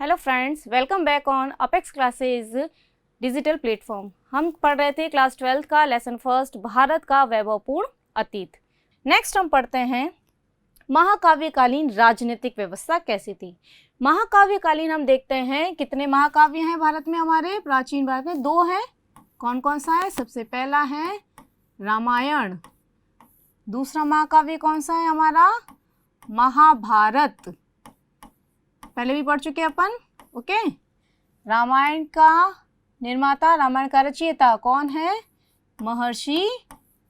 Hello friends, welcome back on apex classes digital platform. हम पढ़ रहे थे क्लास 12 का लेसन फर्स्ट, भारत का वैभवपूर्ण अतीत। नेक्स्ट हम पढ़ते हैं महाकाव्यकालीन राजनीतिक व्यवस्था कैसी थी। महाकाव्यकालीन हम देखते हैं कितने महाकाव्य हैं भारत में, हमारे प्राचीन भारत में 2 हैं। कौन कौन सा है? सबसे पहला है रामायण। दूसरा महाकाव्य कौन सा है हमारा? महाभारत। पहले भी पढ़ चुके अपन। ओके, रामायण का निर्माता, रामायण का रचयिता कौन है? महर्षि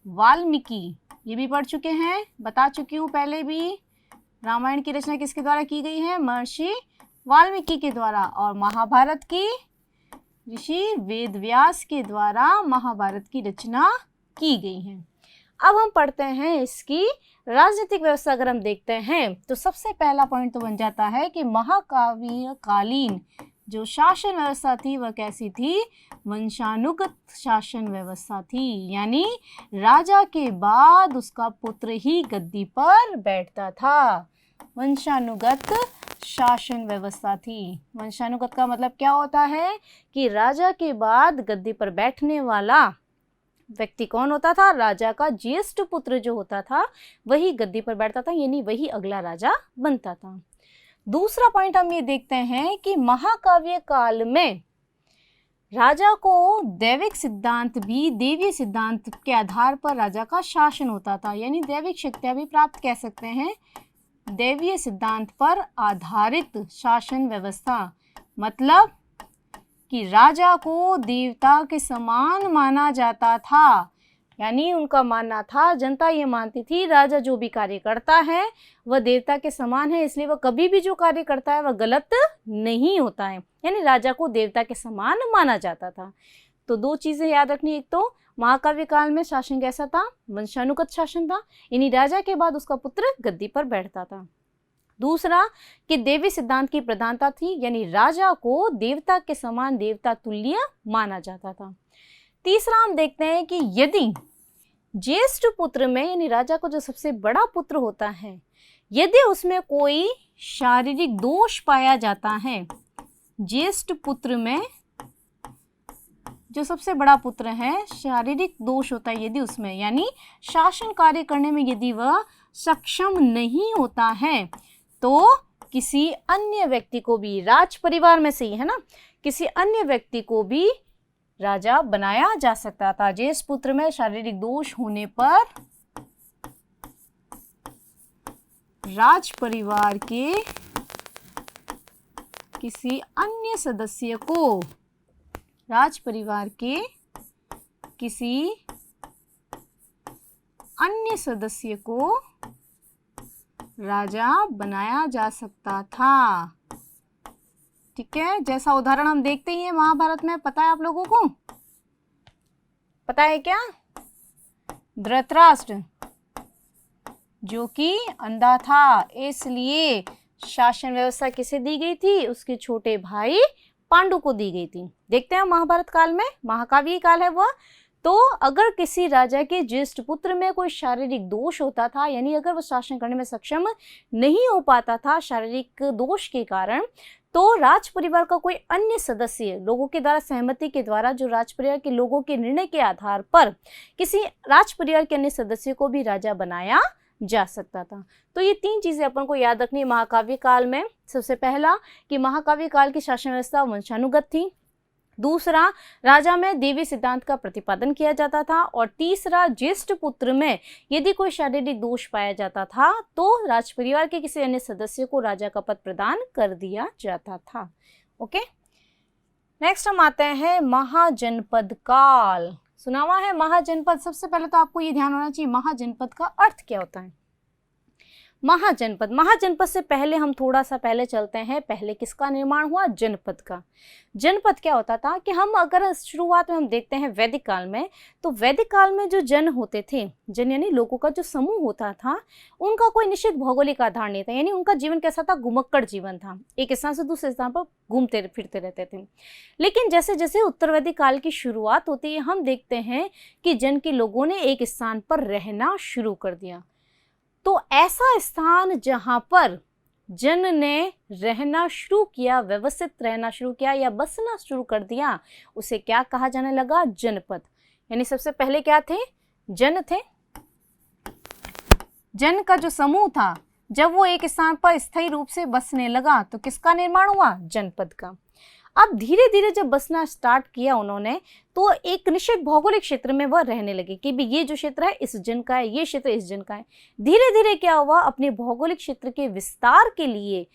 वाल्मीकि। ये भी पढ़ चुके हैं, बता चुकी हूँ पहले भी। रामायण की रचना किसके द्वारा की गई है? महर्षि वाल्मीकि के द्वारा। और महाभारत की ऋषि वेदव्यास के द्वारा महाभारत की रचना की गई है। अब हम पढ़ते हैं इसकी राजनीतिक व्यवस्था। अगर हम देखते हैं तो सबसे पहला पॉइंट तो बन जाता है कि महाकाव्यकालीन जो शासन व्यवस्था थी वह कैसी थी? वंशानुगत शासन व्यवस्था थी, यानी राजा के बाद उसका पुत्र ही गद्दी पर बैठता था। वंशानुगत शासन व्यवस्था थी। वंशानुगत का मतलब क्या होता है कि राजा के बाद गद्दी पर बैठने वाला व्यक्ति कौन होता था? राजा का ज्येष्ठ पुत्र जो होता था वही गद्दी पर बैठता था, यानी वही अगला राजा बनता था। दूसरा पॉइंट हम ये देखते हैं कि महाकाव्य काल में राजा को दैविक सिद्धांत भी, देवीय सिद्धांत के आधार पर राजा का शासन होता था, यानी दैविक शक्तियां भी प्राप्त कह सकते हैं। दैवीय सिद्धांत पर आधारित शासन व्यवस्था मतलब कि राजा को देवता के समान माना जाता था, यानी उनका मानना था, जनता ये मानती थी राजा जो भी कार्य करता है वह देवता के समान है, इसलिए वह कभी भी जो कार्य करता है वह गलत नहीं होता है, यानी राजा को देवता के समान माना जाता था। तो 2 चीज़ें याद रखनी। एक तो महाकाव्य काल में शासन कैसा था? वंशानुगत शासन था, यानी राजा के बाद उसका पुत्र गद्दी पर बैठता था। दूसरा कि देवी सिद्धांत की प्रधानता थी, यानी राजा को देवता के समान, देवता तुल्य माना जाता था। तीसरा हम देखते हैं कि यदि ज्येष्ठ पुत्र में, यानी राजा को जो सबसे बड़ा पुत्र होता है, यदि उसमें कोई शारीरिक दोष पाया जाता है, ज्येष्ठ पुत्र में जो सबसे बड़ा पुत्र है शारीरिक दोष होता है यदि उसमें, यानी शासन कार्य करने में यदि वह सक्षम नहीं होता है, तो किसी अन्य व्यक्ति को भी, राज परिवार में से ही है ना, किसी अन्य व्यक्ति को भी राजा बनाया जा सकता था। ज्येष्ठ पुत्र में शारीरिक दोष होने पर राज परिवार के किसी अन्य सदस्य को, राज परिवार के किसी अन्य सदस्य को राजा बनाया जा सकता था। ठीक है, जैसा उदाहरण हम देखते ही हैं महाभारत में। पता है आप लोगों को? पता है क्या? धृतराष्ट्र जो कि अंधा था, इसलिए शासन व्यवस्था किसे दी गई थी? उसके छोटे भाई पांडु को दी गई थी। देखते हैं महाभारत काल में, महाकाव्य काल है वह। तो अगर किसी राजा के ज्येष्ठ पुत्र में कोई शारीरिक दोष होता था, यानी अगर वो शासन करने में सक्षम नहीं हो पाता था शारीरिक दोष के कारण, तो राज परिवार का कोई अन्य सदस्य लोगों के द्वारा, सहमति के द्वारा, जो राज परिवार के लोगों के निर्णय के आधार पर किसी राज परिवार के अन्य सदस्य को भी राजा बनाया जा सकता था। तो ये 3 चीजें अपन को याद रखनी है महाकाव्य काल में। सबसे पहला कि महाकाव्य काल की शासन व्यवस्था वंशानुगत थी। दूसरा, राजा में देवी सिद्धांत का प्रतिपादन किया जाता था। और तीसरा, ज्येष्ठ पुत्र में यदि कोई शारीरिक दोष पाया जाता था तो राज परिवार के किसी अन्य सदस्य को राजा का पद प्रदान कर दिया जाता था। ओके, नेक्स्ट हम आते हैं महाजनपद काल। सुना हुआ है महाजनपद? सबसे पहले तो आपको ये ध्यान होना चाहिए महाजनपद का अर्थ क्या होता है। महाजनपद, महाजनपद से पहले हम थोड़ा सा पहले चलते हैं। पहले किसका निर्माण हुआ? जनपद का। जनपद क्या होता था कि हम अगर शुरुआत में हम देखते हैं वैदिक काल में, तो वैदिक काल में जो जन होते थे, जन यानी लोगों का जो समूह होता था, उनका कोई निश्चित भौगोलिक आधार नहीं था, यानी उनका जीवन कैसा था? घुमक्कड़ जीवन था, एक स्थान से दूसरे स्थान पर घूमते फिरते रहते थे। लेकिन जैसे जैसे उत्तर वैदिक काल की शुरुआत होती है, हम देखते हैं कि जन के लोगों ने एक स्थान पर रहना शुरू कर दिया। तो ऐसा स्थान जहाँ पर जन ने रहना शुरू किया, व्यवस्थित रहना शुरू किया या बसना शुरू कर दिया, उसे क्या कहा जाने लगा? जनपद। यानी सबसे पहले क्या थे? जन थे। जन का जो समूह था, जब वो एक स्थान पर स्थायी रूप से बसने लगा तो किसका निर्माण हुआ? जनपद का। अब धीरे धीरे जब बसना स्टार्ट किया उन्होंने, तो एक निश्चित भौगोलिक क्षेत्र में वह रहने लगे कि भी ये जो क्षेत्र है इस जन का है, ये क्षेत्र इस जन का है। धीरे धीरे क्या हुआ? अपने भौगोलिक क्षेत्र के विस्तार के लिए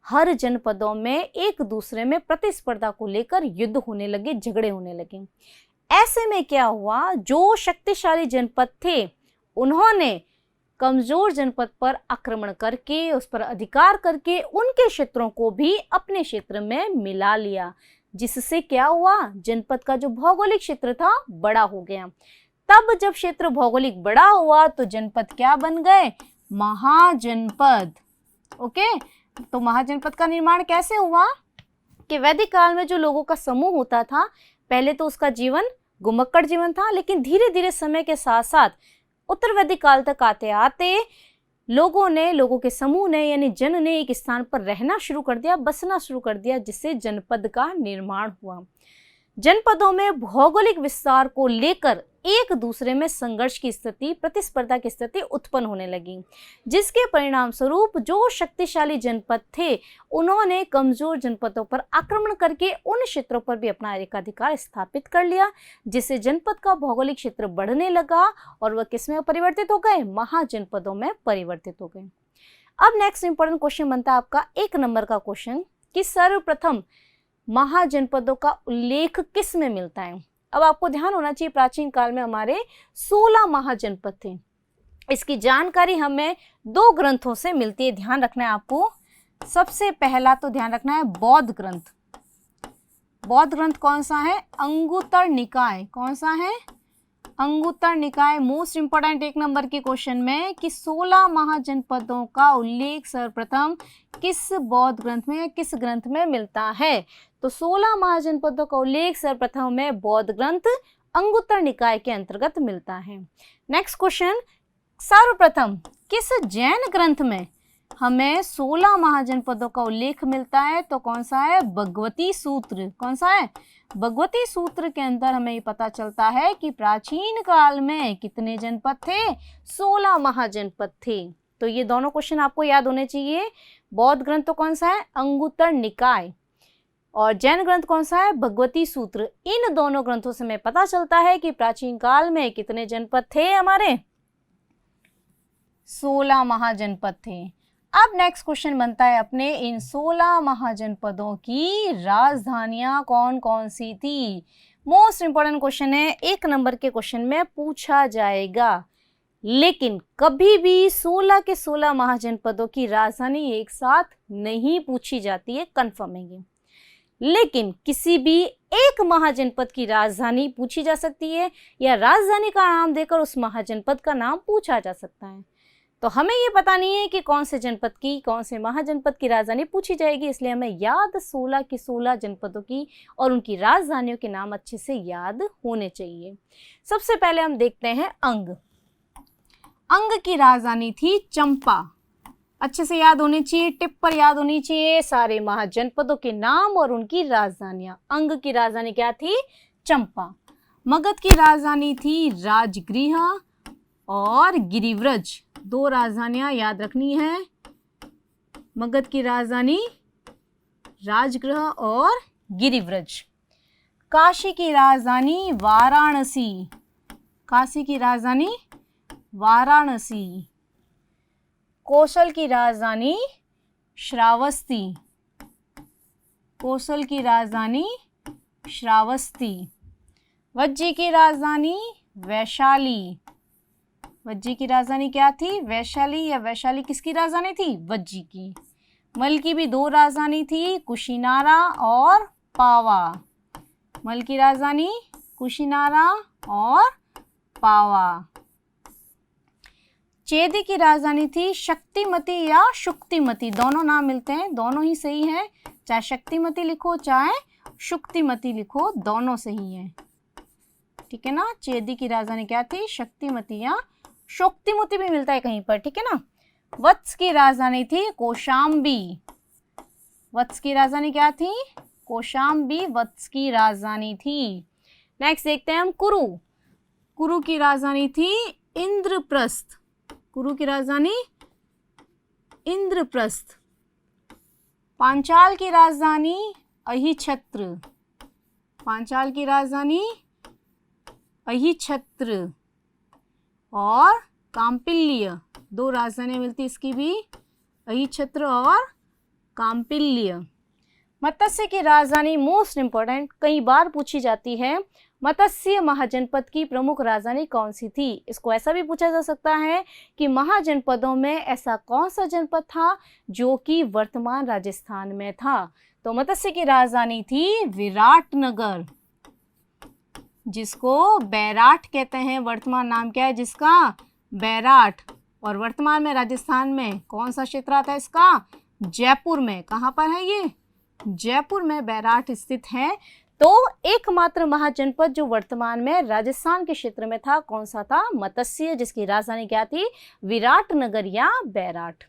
हर जनपदों में एक दूसरे में प्रतिस्पर्धा को लेकर युद्ध होने लगे, झगड़े होने लगे। ऐसे में क्या हुआ? जो शक्तिशाली जनपद थे उन्होंने कमजोर जनपद पर आक्रमण करके, उस पर अधिकार करके उनके क्षेत्रों को भी अपने क्षेत्र में मिला लिया, जिससे क्या हुआ? जनपद का जो भौगोलिक क्षेत्र था बड़ा हो गया। तब जब क्षेत्र भौगोलिक बड़ा हुआ तो जनपद क्या बन गए? महाजनपद। ओके, तो महाजनपद का निर्माण कैसे हुआ? कि वैदिक काल में जो लोगों का समूह होता था, पहले तो उसका जीवन गुमक्कड़ जीवन था, लेकिन धीरे धीरे समय के साथ साथ उत्तर वैदिक काल तक आते आते लोगों के समूह ने यानी जन ने एक स्थान पर रहना शुरू कर दिया, बसना शुरू कर दिया, जिससे जनपद का निर्माण हुआ। जनपदों में भौगोलिक विस्तार को लेकर एक दूसरे में संघर्ष की स्थिति, प्रतिस्पर्धा की स्थिति उत्पन्न होने लगी, जिसके परिणाम स्वरूप जो शक्तिशाली जनपद थे उन्होंने कमजोर जनपदों पर आक्रमण करके उन क्षेत्रों पर भी अपना एकाधिकार स्थापित कर लिया, जिससे जनपद का भौगोलिक क्षेत्र बढ़ने लगा और वह किस में परिवर्तित हो गए? महाजनपदों में परिवर्तित हो गए। अब नेक्स्ट इंपॉर्टेंट क्वेश्चन बनता है आपका 1 नंबर का क्वेश्चन कि सर्वप्रथम महाजनपदों का उल्लेख किस में मिलता है? अब आपको ध्यान होना चाहिए, प्राचीन काल में हमारे 16 महाजनपद थे। इसकी जानकारी हमें 2 ग्रंथों से मिलती है, ध्यान रखना है आपको। सबसे पहला तो ध्यान रखना है बौद्ध ग्रंथ। बौद्ध ग्रंथ कौन सा है? अंगुत्तर निकाय। कौन सा है? अंगुत्तर निकाय। मोस्ट इंपोर्टेंट 1 नंबर के क्वेश्चन में कि 16 महाजनपदों का उल्लेख सर्वप्रथम किस बौद्ध ग्रंथ में या किस ग्रंथ में मिलता है? तो 16 महाजनपदों का उल्लेख सर्वप्रथम में बौद्ध ग्रंथ अंगुत्तर निकाय के अंतर्गत मिलता है। नेक्स्ट क्वेश्चन, सर्वप्रथम किस जैन ग्रंथ में हमें 16 महाजनपदों का उल्लेख मिलता है? तो कौन सा है? भगवती सूत्र। कौन सा है? भगवती सूत्र के अंदर हमें ये पता चलता है कि प्राचीन काल में कितने जनपद थे? 16 महाजनपद थे। तो ये दोनों क्वेश्चन आपको याद होने चाहिए। बौद्ध ग्रंथ तो कौन सा है? अंगुत्तर निकाय। और जैन ग्रंथ कौन सा है? भगवती सूत्र। इन दोनों ग्रंथों से हमें पता चलता है कि प्राचीन काल में कितने जनपद थे हमारे? 16 महाजनपद थे। अब नेक्स्ट क्वेश्चन बनता है अपने, इन 16 महाजनपदों की राजधानियां कौन कौन सी थी? मोस्ट इंपोर्टेंट क्वेश्चन है, 1 नंबर के क्वेश्चन में पूछा जाएगा। लेकिन कभी भी 16 के 16 महाजनपदों की राजधानी एक साथ नहीं पूछी जाती है, कंफर्म है ये। लेकिन किसी भी एक महाजनपद की राजधानी पूछी जा सकती है या राजधानी का नाम देकर उस महाजनपद का नाम पूछा जा सकता है। तो हमें ये पता नहीं है कि कौन से जनपद की, कौन से महाजनपद की राजधानी पूछी जाएगी, इसलिए हमें याद 16 की 16 जनपदों की और उनकी राजधानियों के नाम अच्छे से याद होने चाहिए। सबसे पहले हम देखते हैं अंग। अंग की राजधानी थी चंपा। अच्छे से याद होने चाहिए, टिप पर याद होनी चाहिए सारे महाजनपदों के नाम और उनकी राजधानियां। अंग की राजधानी क्या थी? चंपा। मगध की राजधानी थी राजगृह और गिरिव्रज। 2 राजधानियां याद रखनी है। मगध की राजधानी राजगृह और गिरिव्रज। काशी की राजधानी वाराणसी। काशी की राजधानी वाराणसी। कौशल की राजधानी श्रावस्ती। कौशल की राजधानी श्रावस्ती। वज्जी की राजधानी वैशाली। वज्जी की राजधानी क्या थी? वैशाली। या वैशाली किसकी राजधानी थी? वज्जी की। मल की भी 2 राजधानी थी, कुशीनारा और पावा। मल की राजधानी कुशीनारा और पावा। चेदी की राजधानी थी शक्तिमती या शुक्तिमती। दोनों नाम मिलते हैं, दोनों ही सही हैं। चाहे शक्तिमती लिखो चाहे शुक्तिमती लिखो, दोनों सही हैं। ठीक है ना? चेदी की राजधानी क्या थी? शक्तिमती या शोक्तिमती भी मिलता है कहीं पर, ठीक है ना? वत्स की राजधानी थी कौशाम्बी। वत्स की राजधानी क्या थी? कौशाम्बी वत्स की राजधानी थी। नेक्स्ट देखते हैं हम कुरु। कुरु की राजधानी थी इंद्रप्रस्थ। कुरु की राजधानी इंद्रप्रस्थ। पांचाल की राजधानी अहिछत्र। पांचाल की राजधानी अहिछत्र। और काम्पिल्य, दो राजधानियां मिलती इसकी भी, अहिछत्र और काम्पिल्य। मत्स्य की राजधानी मोस्ट इंपॉर्टेंट, कई बार पूछी जाती है, मत्स्य महाजनपद की प्रमुख राजधानी कौन सी थी? इसको ऐसा भी पूछा जा सकता है कि महाजनपदों में ऐसा कौन सा जनपद था जो कि वर्तमान राजस्थान में था? तो मत्स्य की राजधानी थी विराटनगर, जिसको बैराट कहते हैं। वर्तमान नाम क्या है जिसका? बैराट। और वर्तमान में राजस्थान में कौन सा क्षेत्र आता है इसका? जयपुर में। कहाँ पर है ये? जयपुर में बैराट स्थित है। तो एकमात्र महाजनपद जो वर्तमान में राजस्थान के क्षेत्र में था, कौन सा था? मत्स्य, जिसकी राजधानी क्या थी? विराटनगर या बैराट।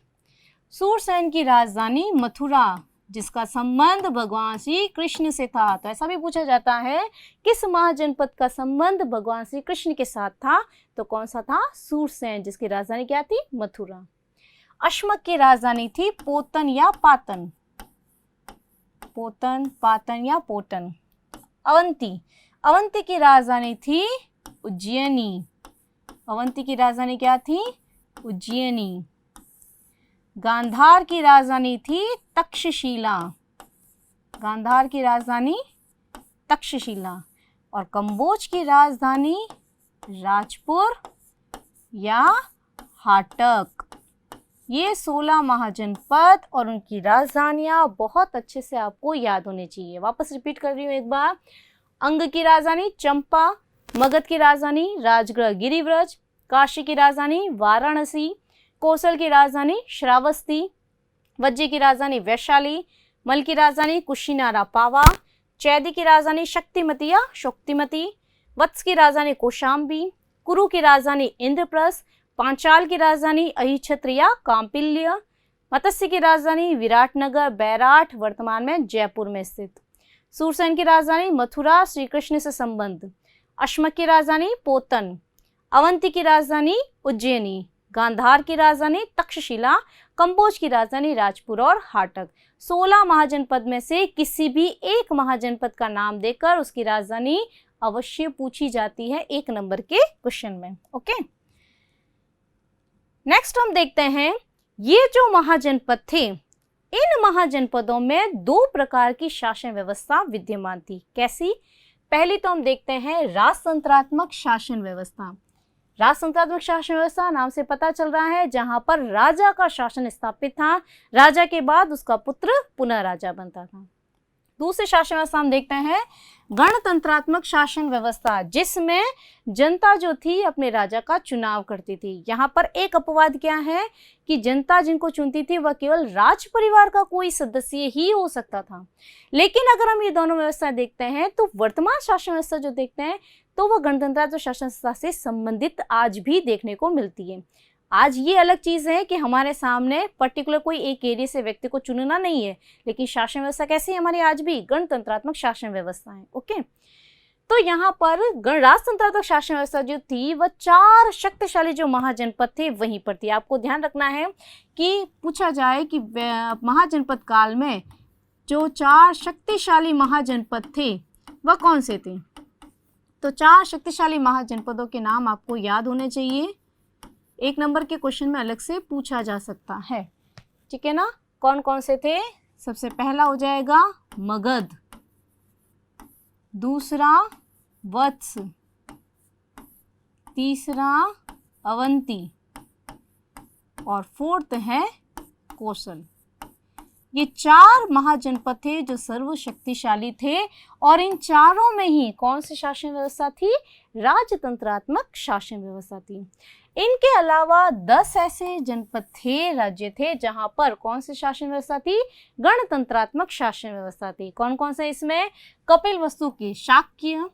सूरसेन की राजधानी मथुरा, जिसका संबंध भगवान श्री कृष्ण से था। तो ऐसा भी पूछा जाता है किस महाजनपद का संबंध भगवान श्री कृष्ण के साथ था? तो कौन सा था? सूरसेन, जिसकी राजधानी क्या थी? मथुरा। अश्मक की राजधानी थी पोतन या पातन। पोतन, पातन या पोटन। अवंती, अवंती की राजधानी थी उज्जैनी। अवंती की राजधानी क्या थी? उज्जैनी। गांधार की राजधानी थी तक्षशिला। गांधार की राजधानी तक्षशिला। और कंबोज की राजधानी राजपुर या हाटक। ये 16 महाजनपद और उनकी राजधानियां बहुत अच्छे से आपको याद होनी चाहिए। वापस रिपीट कर रही हूँ एक बार। अंग की राजधानी चंपा, मगध की राजधानी राजगृह गिरिव्रज, काशी की राजधानी वाराणसी, कौशल की राजधानी श्रावस्ती, वज्जी की राजधानी वैशाली, मल की राजधानी कुशीनारा पावा, चैदी की राजधानी शक्तिमती या शोक्तिमती, वत्स की राजधानी कौशाम्बी, कुरु की राजधानी इंद्रप्रस्थ, पांचाल की राजधानी अहिछत्र या काम्पिल्य, मत्स्य की राजधानी विराटनगर बैराट वर्तमान में जयपुर में स्थित, सूरसेन की राजधानी मथुरा श्री कृष्ण से संबंध, अश्मक की राजधानी पोतन, अवंती की राजधानी उज्जैनी, गांधार की राजधानी तक्षशिला, कंबोज की राजधानी राजपुर और हाटक। 16 महाजनपद में से किसी भी एक महाजनपद का नाम देकर उसकी राजधानी अवश्य पूछी जाती है 1 नंबर के क्वेश्चन में। ओके, नेक्स्ट हम देखते हैं ये जो महाजनपद थे, इन महाजनपदों में 2 प्रकार की शासन व्यवस्था विद्यमान थी। कैसी? पहली तो हम देखते हैं राजतंत्रात्मक शासन व्यवस्था। राजतंत्रात्मक शासन व्यवस्था नाम से पता चल रहा है जहां पर राजा का शासन स्थापित था, राजा के बाद उसका पुत्र पुनः राजा बनता था। दूसरी शासन व्यवस्था हम देखते हैं गणतंत्रात्मक शासन व्यवस्था, जिसमें जनता जो थी अपने राजा का चुनाव करती थी। यहाँ पर एक अपवाद क्या है कि जनता जिनको चुनती थी वह केवल राज परिवार का कोई सदस्य ही हो सकता था। लेकिन अगर हम ये दोनों व्यवस्था देखते हैं तो वर्तमान शासन व्यवस्था जो देखते हैं तो वह गणतंत्रात्मक शासन व्यवस्था से संबंधित आज भी देखने को मिलती है। आज ये अलग चीज़ है कि हमारे सामने पर्टिकुलर कोई एक एरिया से व्यक्ति को चुनना नहीं है, लेकिन शासन व्यवस्था कैसी है हमारी आज भी? गणतंत्रात्मक शासन व्यवस्था है। ओके, तो यहाँ पर राजतंत्रात्मक शासन व्यवस्था जो थी वह 4 शक्तिशाली जो महाजनपद थे वहीं पर थी। आपको ध्यान रखना है कि पूछा जाए कि महाजनपद काल में जो 4 शक्तिशाली महाजनपद थे वह कौन से थे? तो 4 शक्तिशाली महाजनपदों के नाम आपको याद होने चाहिए। 1 नंबर के क्वेश्चन में अलग से पूछा जा सकता है, ठीक है ना? कौन कौन से थे? सबसे पहला हो जाएगा मगध, दूसरा वत्स, तीसरा अवंती और 4th है कौशल। ये 4 महाजनपद थे जो सर्वशक्तिशाली थे और इन चारों में ही कौन सी शासन व्यवस्था थी? राजतंत्रात्मक शासन व्यवस्था थी। इनके अलावा 10 ऐसे जनपद थे, राज्य थे जहां पर कौन सी शासन व्यवस्था थी? गणतंत्रात्मक शासन व्यवस्था थी। कौन कौन से इसमें? कपिलवस्तु के शाक्य,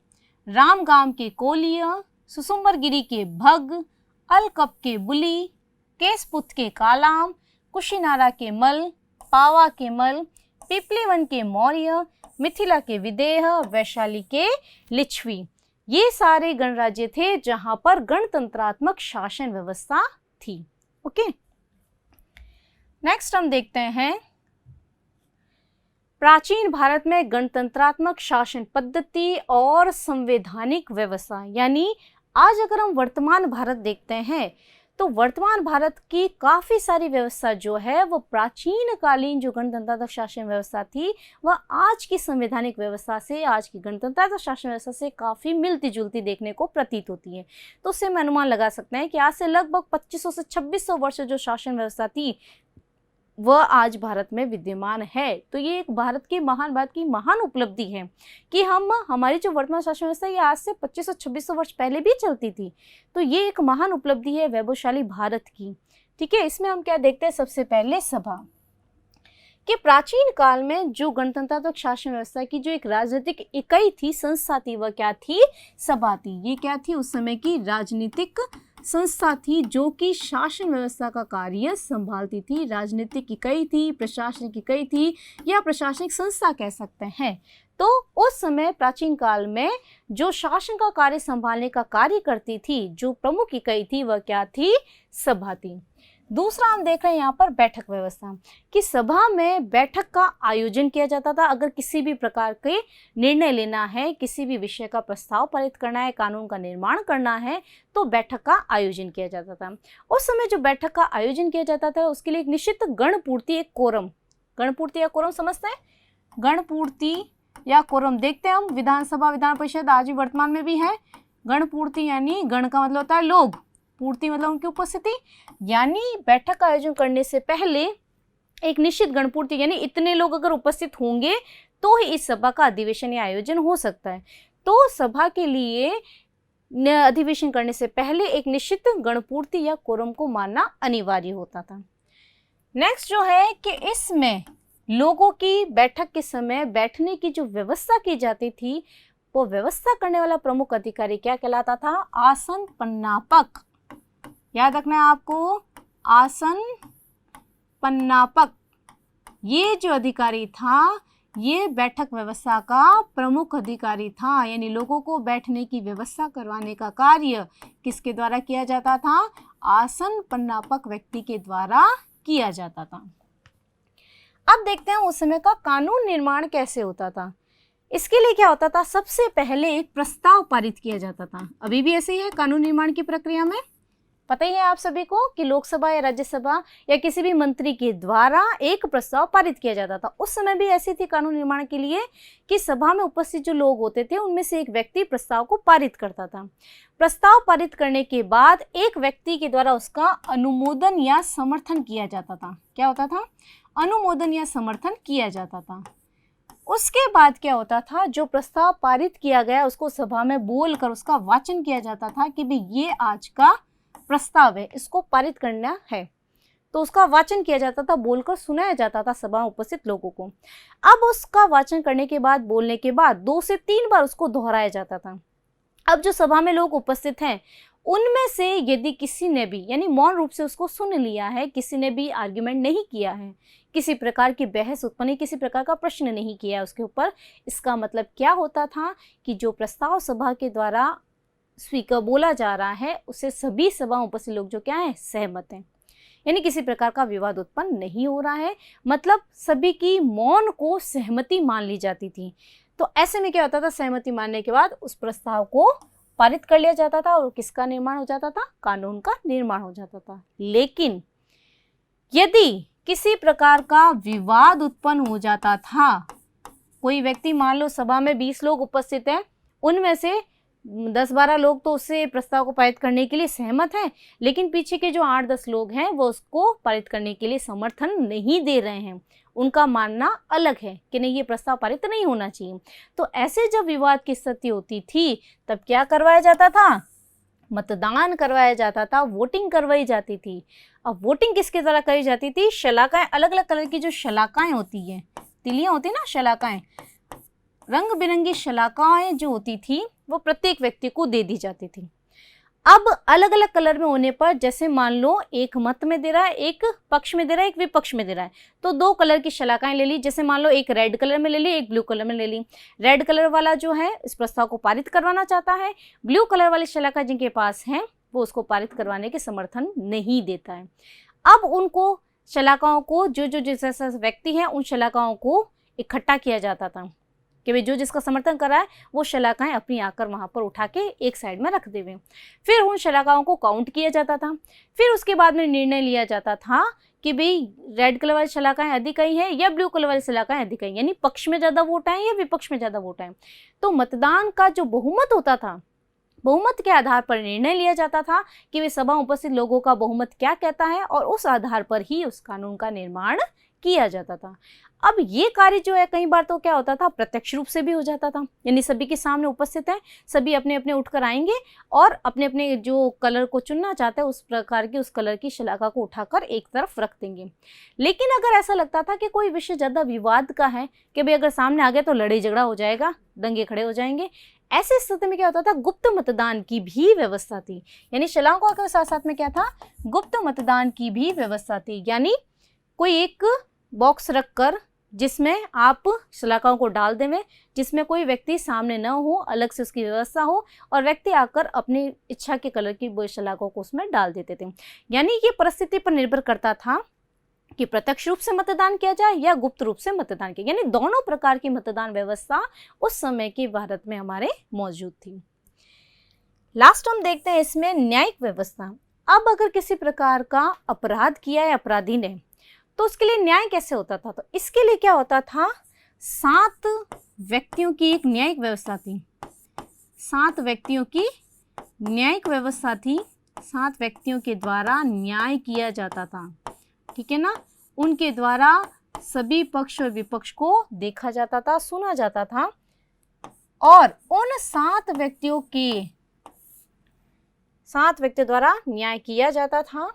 रामगाम के कोलिय, सुसुम्बरगिरी के भग, अलकप के बुली, केसपुत के कालाम, कुशीनारा के मल, पावा के मल, पिपलीवन के मौर्य, मिथिला के विदेह, वैशाली के लिच्छवी। ये सारे गणराज्य थे जहां पर गणतंत्रात्मक शासन व्यवस्था थी। ओके, नेक्स्ट हम देखते हैं प्राचीन भारत में गणतंत्रात्मक शासन पद्धति और संवैधानिक व्यवस्था। यानी आज अगर हम वर्तमान भारत देखते हैं तो वर्तमान भारत की काफ़ी सारी व्यवस्था जो है वो प्राचीन कालीन जो गणतंत्रात्मक शासन व्यवस्था थी वह आज की संवैधानिक व्यवस्था से, आज की गणतंत्रात्मक शासन व्यवस्था से काफ़ी मिलती जुलती देखने को प्रतीत होती है। तो उससे हम अनुमान लगा सकते हैं कि आज से लगभग 2500 से 2600 वर्ष जो शासन व्यवस्था थी वह आज भारत में विद्यमान है। तो ये एक भारत की महान उपलब्धि है कि हमारी जो वर्तमान शासन व्यवस्था ये आज से 2500-2600 वर्ष पहले भी चलती थी। तो ये एक महान उपलब्धि है वैभवशाली भारत की। ठीक है, इसमें हम क्या देखते हैं, सबसे पहले सभा कि प्राचीन काल में जो गणतंत्रात्मक शासन व्यवस्था की जो एक राजनीतिक इकाई थी, संस्था थी, वह क्या थी, सभा थी। ये क्या थी, उस समय की राजनीतिक संस्था थी जो कि शासन व्यवस्था का कार्य संभालती थी। राजनीतिक इकाई थी, प्रशासनिक इकाई थी या प्रशासनिक संस्था कह सकते हैं। तो उस समय प्राचीन काल में जो शासन का कार्य संभालने का कार्य करती थी, जो प्रमुख इकाई थी, वह क्या थी, सभा थी। दूसरा हम देख रहे हैं यहाँ पर बैठक व्यवस्था कि सभा में बैठक का आयोजन किया जाता था। अगर किसी भी प्रकार के निर्णय लेना है, किसी भी विषय का प्रस्ताव पारित करना है, कानून का निर्माण करना है, तो बैठक का आयोजन किया जाता था। उस समय जो बैठक का आयोजन किया जाता था उसके लिए एक निश्चित गणपूर्ति, एक कोरम, गणपूर्ति या कोरम समझते हैं, गणपूर्ति या कोरम देखते हैं हम। विधानसभा, विधान परिषद आज भी वर्तमान में भी है। गणपूर्ति यानी गण का मतलब होता है लोग, पूर्ति मतलब उनकी उपस्थिति, यानी बैठक का आयोजन करने से पहले एक निश्चित गणपूर्ति यानी इतने लोग अगर उपस्थित होंगे तो ही इस सभा का अधिवेशन या आयोजन हो सकता है। तो सभा के लिए अधिवेशन करने से पहले एक निश्चित गणपूर्ति या कोरम को मानना अनिवार्य होता था। नेक्स्ट जो है कि इसमें लोगों की बैठक के समय बैठने की जो व्यवस्था की जाती थी वो व्यवस्था करने वाला प्रमुख अधिकारी क्या कहलाता था, आसन पन्नापक। याद रखना है आपको, आसन पन्नापक। ये जो अधिकारी था ये बैठक व्यवस्था का प्रमुख अधिकारी था। यानी लोगों को बैठने की व्यवस्था करवाने का कार्य किसके द्वारा किया जाता था, आसन पन्नापक व्यक्ति के द्वारा किया जाता था। अब देखते हैं उस समय का कानून निर्माण कैसे होता था। इसके लिए क्या होता था, सबसे पहले एक प्रस्ताव पारित किया जाता था। अभी भी ऐसे ही है कानून निर्माण की प्रक्रिया में। पता ही है आप सभी को कि लोकसभा या राज्यसभा या किसी भी मंत्री के द्वारा एक प्रस्ताव पारित किया जाता था। उस समय भी ऐसी थी कानून निर्माण के लिए कि सभा में उपस्थित जो लोग होते थे उनमें से एक व्यक्ति प्रस्ताव को पारित करता था। प्रस्ताव पारित करने के बाद एक व्यक्ति के द्वारा उसका अनुमोदन या समर्थन किया जाता था। क्या होता था, अनुमोदन या समर्थन किया जाता था। उसके बाद क्या होता था, जो प्रस्ताव पारित किया गया उसको सभा में बोलकर उसका वाचन किया जाता था कि भाई ये आज का प्रस्ताव है, इसको पारित करना है। तो उसका वाचन किया जाता था, बोलकर सुनाया जाता था सभा में उपस्थित लोगों को। अब उसका वाचन करने के बाद, बोलने के बाद 2 से 3 बार उसको दोहराया जाता था। अब जो सभा में लोग उपस्थित हैं उनमें से यदि किसी ने भी यानी मौन रूप से उसको सुन लिया है, किसी ने भी आर्ग्यूमेंट नहीं किया है, किसी प्रकार की बहस उत्पन्न, किसी प्रकार का प्रश्न नहीं किया उसके ऊपर, इसका मतलब क्या होता था कि जो प्रस्ताव सभा के द्वारा स्वीकार बोला जा रहा है उसे सभी सभा उपस्थित लोग जो क्या है, सहमत हैं। यानी किसी प्रकार का विवाद उत्पन्न नहीं हो रहा है, मतलब सभी की मौन को सहमति मान ली जाती थी। तो ऐसे में क्या होता था, सहमति मानने के बाद उस प्रस्ताव को पारित कर लिया जाता था और किसका निर्माण हो जाता था, कानून का निर्माण हो जाता था। लेकिन यदि किसी प्रकार का विवाद उत्पन्न हो जाता था, कोई व्यक्ति मान लो सभा में 20 लोग उपस्थित हैं, उनमें से 10-12 लोग तो उससे प्रस्ताव को पारित करने के लिए सहमत हैं, लेकिन पीछे के जो 8-10 लोग हैं वो उसको पारित करने के लिए समर्थन नहीं दे रहे हैं, उनका मानना अलग है कि नहीं ये प्रस्ताव पारित नहीं होना चाहिए। तो ऐसे जब विवाद की स्थिति होती थी तब क्या करवाया जाता था, मतदान करवाया जाता था, वोटिंग करवाई जाती थी। अब वोटिंग किसके द्वारा करी जाती थी, शलाकाएं, अलग अलग कलर की जो शलाकाएं होती हैं, तिलियां होती ना, शलाकाएं, रंग बिरंगी शलाकाएं जो होती थी वो प्रत्येक व्यक्ति को दे दी जाती थी। अब अलग अलग कलर में होने पर, जैसे मान लो एक मत में दे रहा है, एक पक्ष में दे रहा है, एक विपक्ष में दे रहा है, तो दो कलर की शलाकाएं ले ली। जैसे मान लो एक रेड कलर में ले ली, एक ब्लू कलर में ले ली। रेड कलर वाला जो है इस प्रस्ताव को पारित करवाना चाहता है, ब्लू कलर वाली शलाका जिनके पास है वो उसको पारित करवाने के समर्थन नहीं देता है। अब उनको शलाकाओं को जो जैसा व्यक्ति है उन शलाकाओं को इकट्ठा किया जाता था कि भाई जो जिसका समर्थन कर रहा है वो शलाकाएं अपनी आकर वहाँ पर उठा के एक साइड में रख देवे। फिर उन शलाकाओं को काउंट किया जाता था। फिर उसके बाद में निर्णय लिया जाता था कि भाई रेड कलर वाली शलाकाएं अधिक आई हैं या ब्लू कलर वाली शलाकाएं अधिक आई, यानी पक्ष में ज़्यादा वोट आए या विपक्ष में ज़्यादा वोट आए। तो मतदान का जो बहुमत होता था, बहुमत के आधार पर निर्णय लिया जाता था कि वे सभा उपस्थित लोगों का बहुमत क्या कहता है और उस आधार पर ही उस कानून का निर्माण किया जाता था। अब ये कार्य जो है कई बार तो क्या होता था, प्रत्यक्ष रूप से भी हो जाता था, यानी सभी के सामने उपस्थित है, सभी अपने अपने उठकर आएंगे और अपने अपने जो कलर को चुनना चाहते हैं उस प्रकार की उस कलर की शलाका को उठाकर एक तरफ रख देंगे। लेकिन अगर ऐसा लगता था कि कोई विषय ज़्यादा विवाद का है कि भाई अगर सामने आ गया तो लड़ाई झगड़ा हो जाएगा, दंगे खड़े हो जाएंगे, ऐसी स्थिति में क्या होता था, गुप्त मतदान की भी व्यवस्था थी। यानी शलाकाओं के साथ साथ में क्या था, गुप्त मतदान की भी व्यवस्था थी। यानी कोई एक बॉक्स रखकर जिसमें आप शलाकाओं को डाल देवें, जिसमें कोई व्यक्ति सामने न हो, अलग से उसकी व्यवस्था हो और व्यक्ति आकर अपनी इच्छा के कलर की वो शलाकाओं को उसमें डाल देते थे। यानी ये परिस्थिति पर निर्भर करता था कि प्रत्यक्ष रूप से मतदान किया जाए या गुप्त रूप से मतदान किया, यानी दोनों प्रकार की मतदान व्यवस्था उस समय के भारत में हमारे मौजूद थी। लास्ट हम देखते हैं इसमें न्यायिक व्यवस्था। अब अगर किसी प्रकार का अपराध किया है अपराधी ने तो उसके लिए न्याय कैसे होता था, तो इसके लिए क्या होता था, 7 व्यक्तियों की एक न्यायिक व्यवस्था थी। 7 व्यक्तियों की न्यायिक व्यवस्था थी। 7 व्यक्तियों के द्वारा न्याय किया जाता था, ठीक है ना। उनके द्वारा सभी पक्ष और विपक्ष को देखा जाता था, सुना जाता था और उन 7 व्यक्तियों द्वारा न्याय किया जाता था।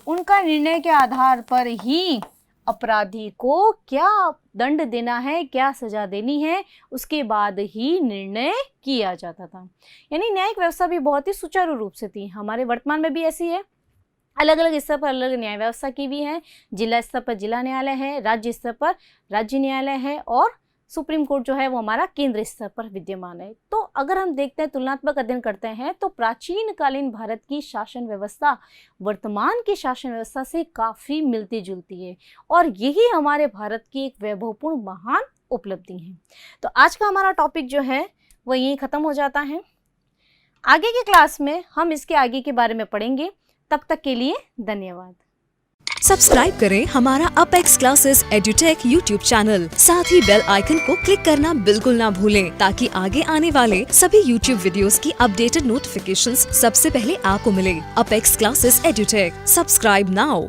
उनका निर्णय के आधार पर ही अपराधी को क्या दंड देना है, क्या सजा देनी है, उसके बाद ही निर्णय किया जाता था। यानी न्यायिक व्यवस्था भी बहुत ही सुचारू रूप से थी। हमारे वर्तमान में भी ऐसी है, अलग अलग स्तर पर अलग न्याय व्यवस्था की भी है। जिला स्तर पर जिला न्यायालय है, राज्य स्तर पर राज्य न्यायालय है और सुप्रीम कोर्ट जो है वो हमारा केंद्र स्तर पर विद्यमान है। तो अगर हम देखते हैं, तुलनात्मक अध्ययन करते हैं तो प्राचीन कालीन भारत की शासन व्यवस्था वर्तमान की शासन व्यवस्था से काफ़ी मिलती जुलती है और यही हमारे भारत की एक वैभवपूर्ण महान उपलब्धि है। तो आज का हमारा टॉपिक जो है वो यहीं ख़त्म हो जाता है। आगे की क्लास में हम इसके आगे के बारे में पढ़ेंगे। तब तक के लिए धन्यवाद। सब्सक्राइब करें हमारा apex classes edutech YouTube channel, साथ ही बेल आइकन को क्लिक करना बिल्कुल ना भूलें ताकि आगे आने वाले सभी यूट्यूब वीडियोस की अपडेटेड नोटिफिकेशंस सबसे पहले आपको मिले। Apex classes edutech, subscribe now.